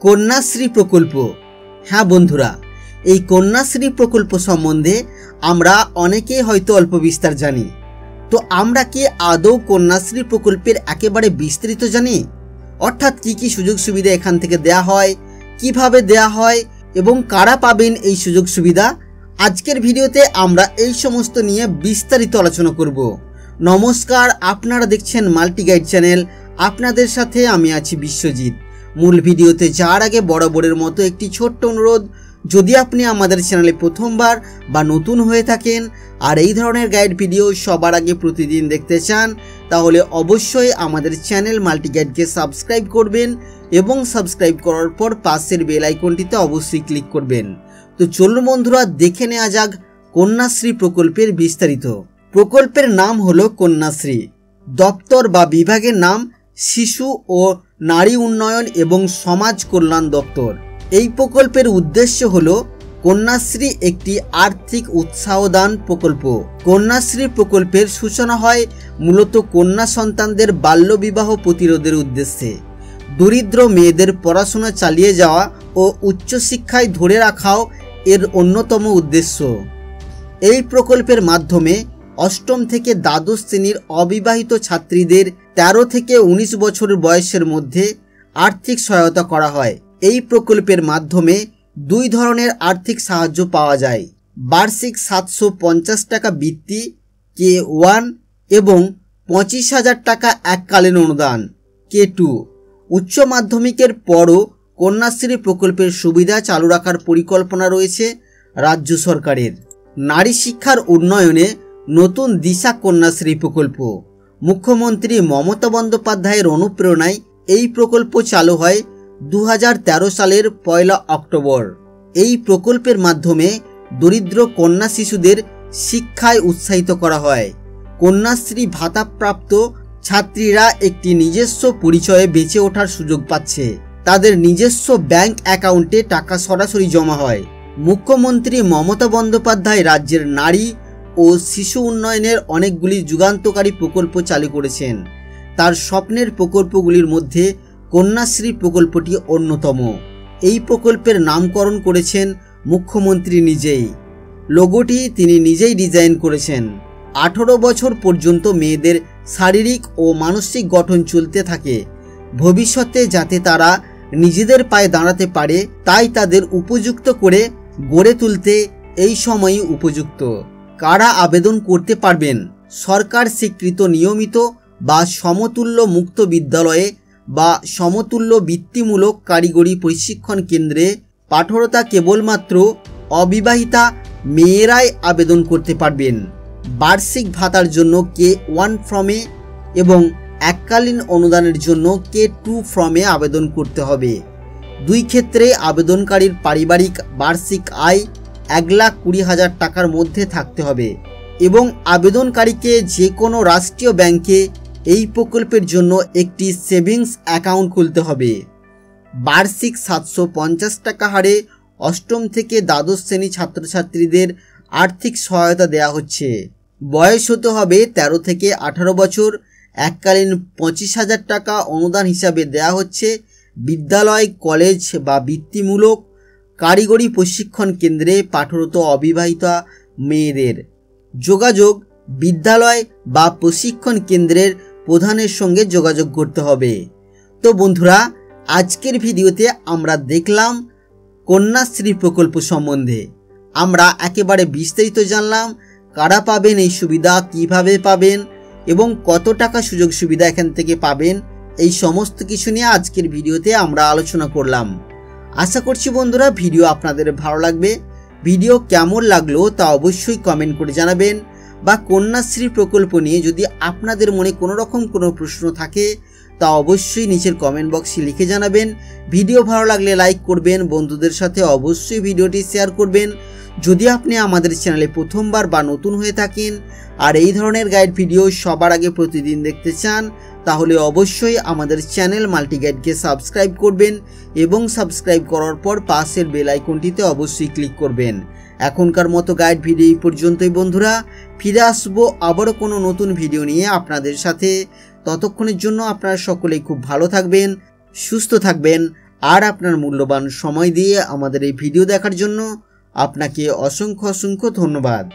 কন্যাশ্রী প্রকল্প। হ্যাঁ বন্ধুরা, এই কন্যাশ্রী প্রকল্প সম্বন্ধে আমরা অনেকেই হয়তো অল্প বিস্তার জানি। তো আমরা কি আদৌ কন্যাশ্রী প্রকল্পের একেবারে বিস্তৃত জানি? অর্থাৎ কি কি সুযোগ সুবিধা এখান থেকে দেয়া হয়, কিভাবে দেয়া হয় এবং কারা পাবেন এই সুযোগ সুবিধা? আজকের ভিডিওতে আমরা এই সমস্ত নিয়ে বিস্তারিত আলোচনা করব। নমস্কার, আপনারা দেখছেন মাল্টি গাইড চ্যানেল। আপনাদের সাথে আমি আছি বিশ্বজিৎ। মূল ভিডিওতে যাওয়ার আগে বরাবরের মতো একটি ছোট্ট অনুরোধ, যদি আপনি আমাদের চ্যানেলে প্রথমবার বা নতুন হয়ে থাকেন আর এই ধরনের গাইড ভিডিও সবার আগে প্রতিদিন দেখতে চান, তাহলে অবশ্যই আমাদের চ্যানেল মাল্টি গাইডকে সাবস্ক্রাইব করবেন এবং সাবস্ক্রাইব করার পর পাশের বেল আইকনটিতে অবশ্যই ক্লিক করবেন। তো চলুন বন্ধুরা, দেখে নেওয়া যাক কন্যাশ্রী প্রকল্পের বিস্তারিত। প্রকল্পের নাম হলো কন্যাশ্রী। দপ্তর বা বিভাগের নাম শিশু ও নারী উন্নয়ন এবং সমাজ কল্যাণ দপ্তর। এই প্রকল্পের উদ্দেশ্য হলো কন্যাশ্রী একটি আর্থিক উৎসাহদান প্রকল্প। কন্যাশ্রী প্রকল্পের সূচনা হয় মূলত কন্যা সন্তানদের বাল্যবিবাহ প্রতিরোধের উদ্দেশ্যে। দরিদ্র মেয়েদের পড়াশোনা চালিয়ে যাওয়া ও উচ্চশিক্ষায় ধরে রাখাও এর অন্যতম উদ্দেশ্য। এই প্রকল্পের মাধ্যমে অষ্টম থেকে দ্বাদশ শ্রেণীর অবিবাহিত ছাত্রীদের 13 থেকে 19 বছর বয়সের মধ্যে আর্থিক সহায়তা করা হয়। এই প্রকল্পের মাধ্যমে দুই ধরনের আর্থিক সাহায্য পাওয়া যায়: বার্ষিক 750 টাকা বৃত্তি K1 এবং 25,000 টাকা এককালীন অনুদান K2। উচ্চ মাধ্যমিকের পরও কন্যাশ্রী প্রকল্পের সুবিধা চালু রাখার পরিকল্পনা রয়েছে রাজ্য সরকারের। নারী শিক্ষার উন্নয়নে নতুন দিশা কন্যাশ্রী প্রকল্প। মুখ্যমন্ত্রী মমতা বন্দ্যোপাধ্যায়ের অনুপ্রেরণায় এই প্রকল্প চালু হয় 2013 সালের 1 অক্টোবর। এই প্রকল্পের মাধ্যমে দরিদ্র কন্যা শিশুদের শিক্ষায় উৎসাহিত করা হয়। কন্যাশ্রী ভাতাপ্রাপ্ত ছাত্রীরা একটি নিজস্ব পরিচয়ে বেঁচে ওঠার সুযোগ পাচ্ছে। তাদের নিজস্ব ব্যাংক অ্যাকাউন্টে টাকা সরাসরি জমা হয়। মুখ্যমন্ত্রী মমতা বন্দ্যোপাধ্যায় রাজ্যের নারী ও শিশু উন্নয়নের অনেকগুলি যুগান্তকারী প্রকল্প চালু করেছেন। তার স্বপ্নের প্রকল্পগুলির মধ্যে কন্যাশ্রী প্রকল্পটি অন্যতম। এই প্রকল্পের নামকরণ করেছেন মুখ্যমন্ত্রী নিজেই। লোগোটি তিনি নিজেই ডিজাইন করেছেন। 18 বছর পর্যন্ত মেয়েদের শারীরিক ও মানসিক গঠন চলতে থাকে, ভবিষ্যতে যাতে তারা নিজেদের পায়ে দাঁড়াতে পারে, তাই তাদের উপযুক্ত করে গড়ে তুলতে এই সময়ই উপযুক্ত। কারা আবেদন করতে পারবেন? সরকার স্বীকৃত নিয়মিত বা সমতুল্য মুক্ত বিদ্যালয়ে বা সমতুল্য বৃত্তিমূলক কারিগরি প্রশিক্ষণ কেন্দ্রে পাঠরতা কেবলমাত্র অবিবাহিতা মেয়েরাই আবেদন করতে পারবেন। বার্ষিক ভাতার জন্য K1 ফর্মে এবং এককালীন অনুদানের জন্য K2 ফর্মে আবেদন করতে হবে। দুই ক্ষেত্রে আবেদনকারীর পারিবারিক বার্ষিক আয় 1,20,000 টাকার মধ্যে থাকতে হবে এবং আবেদনকারীকে যে কোনো রাষ্ট্রীয় ব্যাংকে এই প্রকল্পের জন্য একটি সেভিংস অ্যাকাউন্ট খুলতে হবে। বার্ষিক 750 টাকা হারে অষ্টম থেকে দ্বাদশ শ্রেণী ছাত্রছাত্রীদের আর্থিক সহায়তা দেওয়া হচ্ছে। বয়স হতে হবে 13 থেকে 18 বছর। এককালীন 25,000 টাকা অনুদান হিসাবে দেওয়া হচ্ছে বিদ্যালয়, কলেজ বা বৃত্তিমূলক কারিগরি প্রশিক্ষণ কেন্দ্রে পাঠরত অবিবাহিতা মেয়েদের। যোগাযোগ: বিদ্যালয় বা প্রশিক্ষণ কেন্দ্রের প্রধানের সঙ্গে যোগাযোগ করতে হবে। তো বন্ধুরা, আজকের ভিডিওতে আমরা দেখলাম কন্যাশ্রী প্রকল্প সম্বন্ধে। আমরা একেবারে বিস্তারিত জানলাম কারা পাবেন এই সুবিধা, কিভাবে পাবেন এবং কত টাকা সুযোগ সুবিধা এখান থেকে পাবেন। এই সমস্ত কিছু নিয়ে আজকের ভিডিওতে আমরা আলোচনা করলাম। আশা করছি বন্ধুরা ভিডিও আপনাদের ভালো লাগবে। ভিডিও কেমন লাগলো তা অবশ্যই কমেন্ট করে জানাবেন, বা কন্যাশ্রী প্রকল্প নিয়ে যদি আপনাদের মনে কোনো রকম কোনো প্রশ্ন থাকে তা অবশ্যই নিচের কমেন্ট বক্সে লিখে জানাবেন। ভিডিও ভালো লাগলে লাইক করবেন, বন্ধুদের সাথে অবশ্যই ভিডিওটি শেয়ার করবেন। যদি আপনি আমাদের চ্যানেলে প্রথমবার বা নতুন হয়ে থাকেন আর এই ধরনের গাইড ভিডিও সবার আগে প্রতিদিন দেখতে চান, তাহলে অবশ্যই আমাদের চ্যানেল মাল্টি গাইডকে সাবস্ক্রাইব করবেন এবং সাবস্ক্রাইব করার পর পাশের বেল আইকনটিতে অবশ্যই ক্লিক করবেন। এখনকার মতো গাইড ভিডিও এই পর্যন্তই বন্ধুরা। ফিরে আসবো আবারও কোনো নতুন ভিডিও নিয়ে আপনাদের সাথে। ততক্ষণের জন্য আপনারা সকলেই খুব ভালো থাকবেন, সুস্থ থাকবেন। আর আপনার মূল্যবান সময় দিয়ে আমাদের এই ভিডিও দেখার জন্য আপনাকে অসংখ্য ধন্যবাদ।